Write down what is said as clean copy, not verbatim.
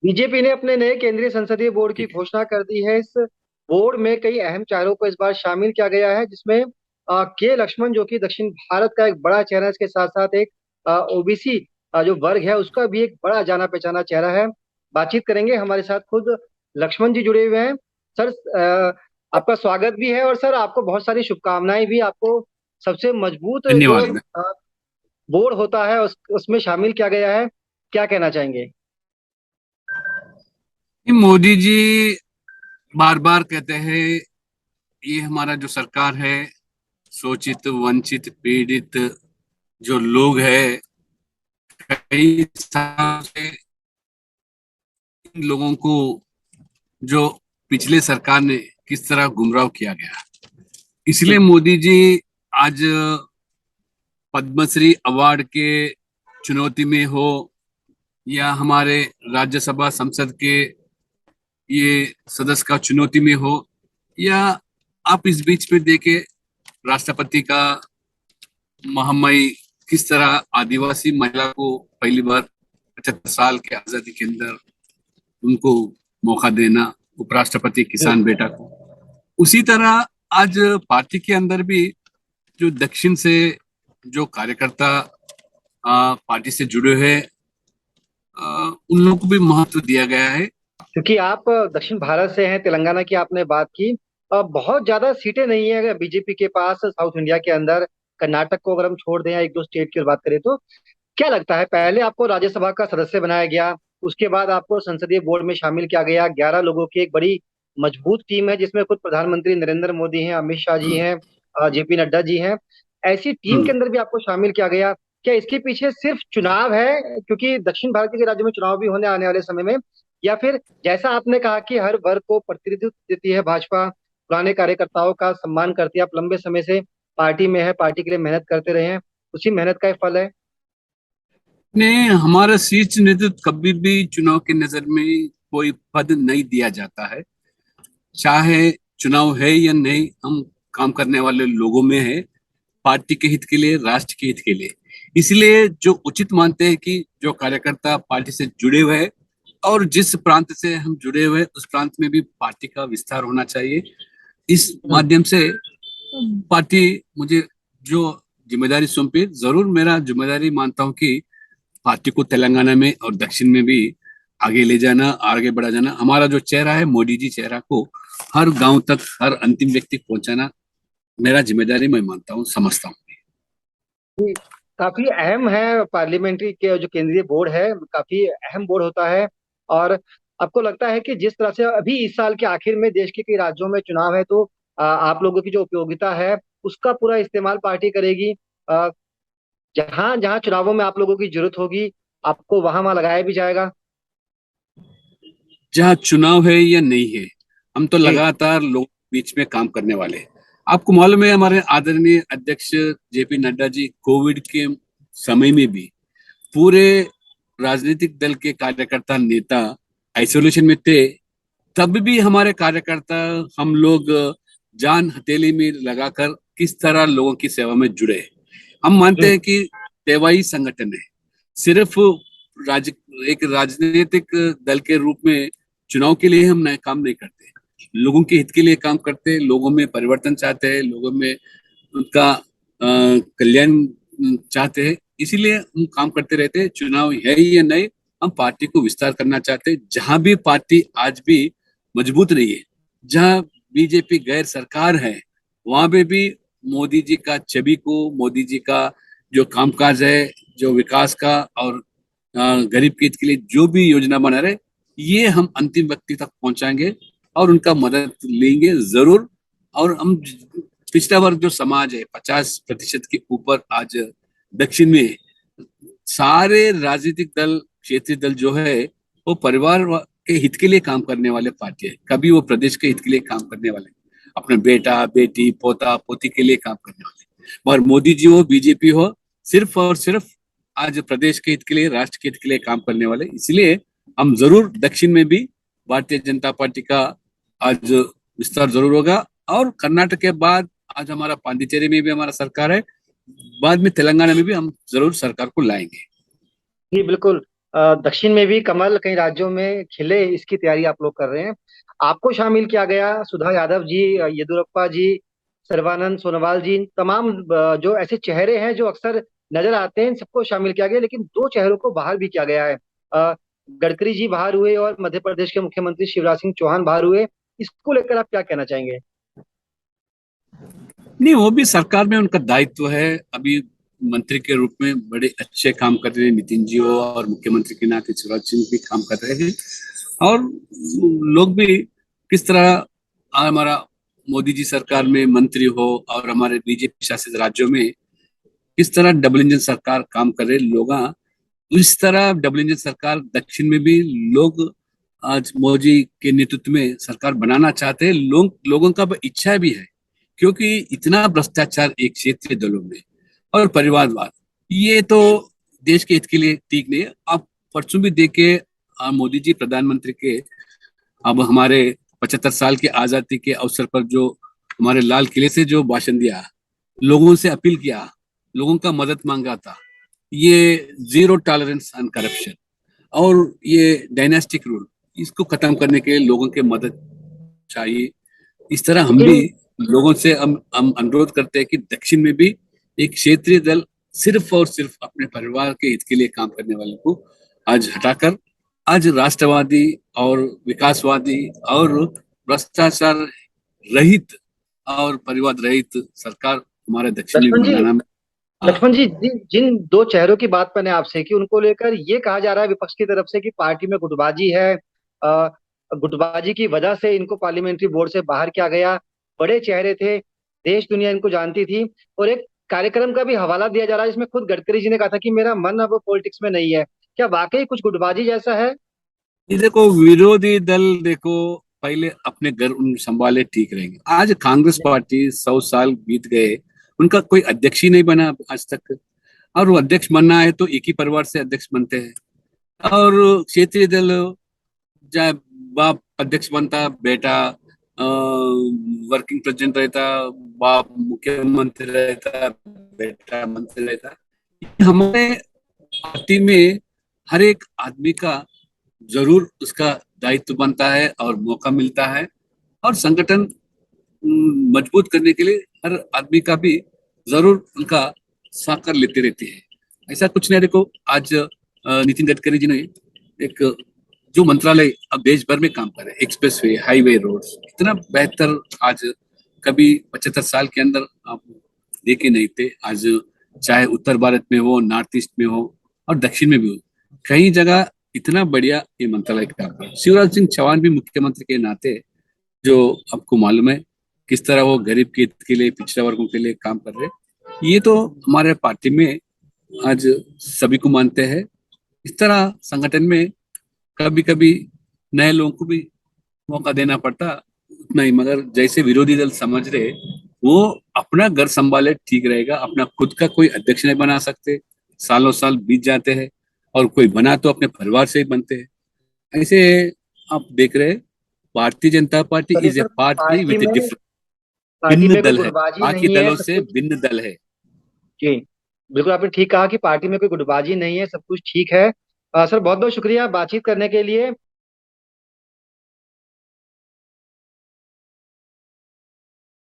BJP ने अपने नए केंद्रीय संसदीय बोर्ड की ठीक है। घोषणा कर दी है। इस बोर्ड में कई अहम चेहरों को इस बार शामिल किया गया है, जिसमें के लक्ष्मण, जो कि दक्षिण भारत का एक बड़ा चेहरा है। इसके साथ साथ एक ओबीसी जो वर्ग है उसका भी एक बड़ा जाना पहचाना चेहरा है। बातचीत करेंगे, हमारे साथ खुद लक्ष्मण जी जुड़े हुए हैं। सर, आपका स्वागत भी है, और सर आपको बहुत सारी शुभकामनाएं भी। आपको सबसे मजबूत जो धन्यवाद। बोर्ड होता है उसमें शामिल किया गया है। क्या कहना चाहेंगे? मोदी जी बार बार कहते हैं ये हमारा जो सरकार है, शोषित वंचित पीड़ित जो लोग हैं, कई सालों से इन लोगों को जो पिछले सरकार ने किस तरह गुमराह किया गया, इसलिए मोदी जी आज पद्मश्री अवार्ड के चुनौती में हो या हमारे राज्यसभा संसद के ये सदस्य का चुनौती में हो, या आप इस बीच में देखे राष्ट्रपति का महामहिम किस तरह आदिवासी महिला को पहली बार 75 साल के आजादी के अंदर उनको मौका देना, उपराष्ट्रपति किसान बेटा को। उसी तरह आज पार्टी के अंदर भी जो दक्षिण से जो कार्यकर्ता पार्टी से जुड़े हैं, उन लोगों को भी महत्व दिया गया है। क्योंकि आप दक्षिण भारत से हैं, तेलंगाना की आपने बात की। बहुत ज्यादा सीटें नहीं है बीजेपी के पास साउथ इंडिया के अंदर। कर्नाटक को अगर हम छोड़ दें या एक दो स्टेट की बात करें तो क्या लगता है, पहले आपको राज्यसभा का सदस्य बनाया गया, उसके बाद आपको संसदीय बोर्ड में शामिल किया गया। 11 लोगों की एक बड़ी मजबूत टीम है, जिसमें खुद प्रधानमंत्री नरेंद्र मोदी हैं, अमित शाह जी हैं, जेपी नड्डा जी हैं। ऐसी टीम के हम्म। अंदर भी आपको शामिल किया गया। क्या इसके पीछे सिर्फ चुनाव है, क्योंकि दक्षिण भारत के राज्यों में चुनाव भी होने आने वाले समय में, या फिर जैसा आपने कहा कि हर वर्ग को प्रतिनिधित्व देती है भाजपा, पुराने कार्यकर्ताओं का सम्मान करती है, आप लंबे समय से पार्टी में है, पार्टी के लिए मेहनत करते रहे हैं, उसी मेहनत का ही फल है? ने हमारा शीर्ष नेतृत्व कभी भी चुनाव के नजर में कोई पद नहीं दिया जाता है। चाहे चुनाव है या नहीं, हम काम करने वाले लोगों में है, पार्टी के हित के लिए, राष्ट्र के हित के लिए। इसलिए जो उचित मानते हैं कि जो कार्यकर्ता पार्टी से जुड़े हुए हैं और जिस प्रांत से हम जुड़े हुए हैं उस प्रांत में भी पार्टी का विस्तार होना चाहिए। इस हम्म। माध्यम से पार्टी मुझे जो जिम्मेदारी सौंपी, जरूर मेरा जिम्मेदारी मानता हूँ कि पार्टी को तेलंगाना में और दक्षिण में भी आगे ले जाना, आगे बढ़ा जाना। हमारा जो चेहरा है मोदी जी चेहरा को हर गांव तक, हर अंतिम व्यक्ति को पहुंचाना मेरा जिम्मेदारी मैं मानता हूँ, समझता हूँ। जी, काफी अहम है। पार्लियामेंट्री के जो केंद्रीय बोर्ड है, काफी अहम बोर्ड होता है। और आपको लगता है कि जिस तरह से अभी इस साल के आखिर में देश के कई राज्यों में चुनाव है, तो आप लोगों की जो उपयोगिता है उसका पूरा इस्तेमाल पार्टी करेगी। अ, जहां जहां चुनावों में आप लोगों की जरूरत होगी, आपको वहां वहां लगाया भी जाएगा। जहाँ चुनाव है या नहीं है, हम तो जी। लगातार लोगों के बीच में काम करने वाले हैं। आपको मालूम है हमारे आदरणीय अध्यक्ष जेपी नड्डा जी कोविड के समय में भी पूरे राजनीतिक दल के कार्यकर्ता नेता आइसोलेशन में थे, तब भी हमारे कार्यकर्ता, हम लोग जान हथेली में लगाकर किस तरह लोगों की सेवा में जुड़े। हम मानते जी। हैं कि सेवा ही संगठन है। सिर्फ राज एक राजनीतिक दल के रूप में चुनाव के लिए हम नए काम नहीं करते, लोगों के हित के लिए काम करते हैं, लोगों में परिवर्तन चाहते हैं, लोगों में उनका कल्याण चाहते हैं। इसीलिए हम काम करते रहते हैं। चुनाव है या नहीं, हम पार्टी को विस्तार करना चाहते हैं। जहां भी पार्टी आज भी मजबूत रही है, जहां बीजेपी गैर सरकार है, वहां पे भी मोदी जी का छवि को, मोदी जी का जो कामकाज है, जो विकास का और गरीब के हित के लिए जो भी योजना बना रहे, ये हम अंतिम व्यक्ति तक पहुंचाएंगे और उनका मदद लेंगे जरूर। और हम पिछड़ा वर्ग जो समाज है, 50% के ऊपर आज दक्षिण में सारे राजनीतिक दल, क्षेत्रीय दल जो है, वो परिवार के हित के लिए काम करने वाले पार्टी है। कभी वो प्रदेश के हित के लिए काम करने वाले, अपने बेटा बेटी पोता पोती के लिए काम करने वाले। मगर मोदी जी हो, बीजेपी हो, सिर्फ और सिर्फ आज प्रदेश के हित के लिए, राष्ट्र के हित के लिए काम करने वाले। इसलिए हम जरूर दक्षिण में भी भारतीय जनता पार्टी का आज विस्तार जरूर होगा। और कर्नाटक के बाद आज हमारा पांडिचेरी में भी हमारा सरकार है, बाद में तेलंगाना में भी हम जरूर सरकार को लाएंगे। जी बिल्कुल। दक्षिण में भी कमल कई राज्यों में खिले, इसकी तैयारी आप लोग कर रहे हैं। आपको शामिल किया गया, सुधा यादव जी, येदुरप्पा जी, सर्बानंद सोनोवाल जी, इन तमाम जो ऐसे चेहरे हैं जो अक्सर नजर आते हैं, इन सबको शामिल किया गया, लेकिन दो चेहरों को बाहर भी किया गया है। गडकरी जी बाहर हुए और मध्य प्रदेश के मुख्यमंत्री शिवराज सिंह चौहान बाहर हुए। इसको लेकर आप क्या कहना चाहेंगे? नहीं, वो भी सरकार में उनका दायित्व है। अभी मंत्री के रूप में बड़े अच्छे काम कर रहे हैं नितिन जी हो, और मुख्यमंत्री के नाते शिवराज सिंह भी काम कर रहे हैं। और लोग भी किस तरह हमारा मोदी जी सरकार में मंत्री हो और हमारे बीजेपी शासित राज्यों में किस तरह डबल इंजन सरकार काम कर रहे लोग, इस तरह डबल इंजन सरकार दक्षिण में भी लोग आज मोदी के नेतृत्व में सरकार बनाना चाहते हैं। लोगों का इच्छा भी है, क्योंकि इतना भ्रष्टाचार एक क्षेत्रीय दलों में और परिवारवाद, ये तो देश के हित के लिए ठीक नहीं है। आप परसों भी देखे, मोदी जी प्रधानमंत्री के अब हमारे 75 साल के आजादी के अवसर पर जो हमारे लाल किले से जो भाषण दिया, लोगों से अपील किया, लोगों का मदद मांगा था, ये जीरो टॉलरेंस ऑन करप्शन और ये डायनेस्टिक रूल, इसको खत्म करने के लिए लोगों के मदद चाहिए। इस तरह हम भी इन लोगों से हम अनुरोध करते हैं कि दक्षिण में भी एक क्षेत्रीय दल सिर्फ और सिर्फ अपने परिवार के हित के लिए काम करने वाले को आज हटाकर आज राष्ट्रवादी और विकासवादी और भ्रष्टाचार रहित और परिवार रहित सरकार हमारे दक्षिण में लक्ष्मण जी, बनाना में। हाँ। लक्ष्मण जी, जिन जिन दो चेहरों की बात मैंने आपसे की, उनको लेकर ये कहा जा रहा है विपक्ष की तरफ से कि पार्टी में गुटबाजी है। अ, गुटबाजी की वजह से इनको पार्लियामेंट्री बोर्ड से बाहर किया गया। बड़े चेहरे थे, देश दुनिया इनको जानती थी। और एक कार्यक्रम का भी हवाला दिया जा रहा है जिसमें खुद गडकरी जी ने कहा था कि मेरा मन अब पॉलिटिक्स में नहीं है। क्या वाकई कुछ गुटबाजी जैसा है? ये देखो, विरोधी दल देखो पहले अपने घर उन संभाले ठीक रहेंगे। आज कांग्रेस पार्टी 100 साल बीत गए, उनका कोई अध्यक्ष ही नहीं बना आज तक। और वो अध्यक्ष बनना है तो एक ही परिवार से अध्यक्ष बनते हैं। और क्षेत्रीय दल, चाहे बाप अध्यक्ष बनता, बेटा वर्किंग प्रेसिडेंट रहता, बाप मुख्यमंत्री रहता, बेटा मंत्री रहता। हमारे पार्टी में हर एक आदमी का जरूर उसका दायित्व बनता है और मौका मिलता है, और संगठन मजबूत करने के लिए हर आदमी का भी जरूर उनका साकर लेते रहते हैं। ऐसा कुछ नहीं। देखो आज नितिन गडकरी जी ने एक जो मंत्रालय अब देश भर में काम कर रहे हैं, एक्सप्रेस वे, हाईवे, रोड्स, इतना बेहतर आज कभी 75 साल के अंदर आप देखे नहीं थे। आज चाहे उत्तर भारत में हो, नॉर्थ ईस्ट में हो और दक्षिण में भी हो, कई जगह इतना बढ़िया ये मंत्रालय काम कर रहा है। शिवराज सिंह चौहान भी मुख्यमंत्री के नाते, जो आपको मालूम है किस तरह वो गरीब के हित के लिए, पिछड़ा वर्गों के लिए काम कर रहे हैं। ये तो हमारे पार्टी में आज सभी को मानते हैं। इस तरह संगठन में कभी कभी नए लोगों को भी मौका देना पड़ता, उतना ही। मगर जैसे विरोधी दल समझ रहे, वो अपना घर संभाले ठीक रहेगा, अपना खुद का कोई अध्यक्ष नहीं बना सकते। सालों साल बीत जाते हैं, और कोई बना तो अपने परिवार से ही बनते हैं। ऐसे आप देख रहे हैं, भारतीय जनता पार्टी चलिए is a sir, party with a different, party भिन्न में कोई दल है, गुटबाजी बाकी नहीं है, दलों सब से कुछ। भिन्न दल है। जी, बिल्कुल आपने ठीक कहा कि पार्टी में कोई गुटबाजी नहीं है, सब कुछ ठीक है। सर, बहुत बहुत शुक्रिया बातचीत करने के लिए।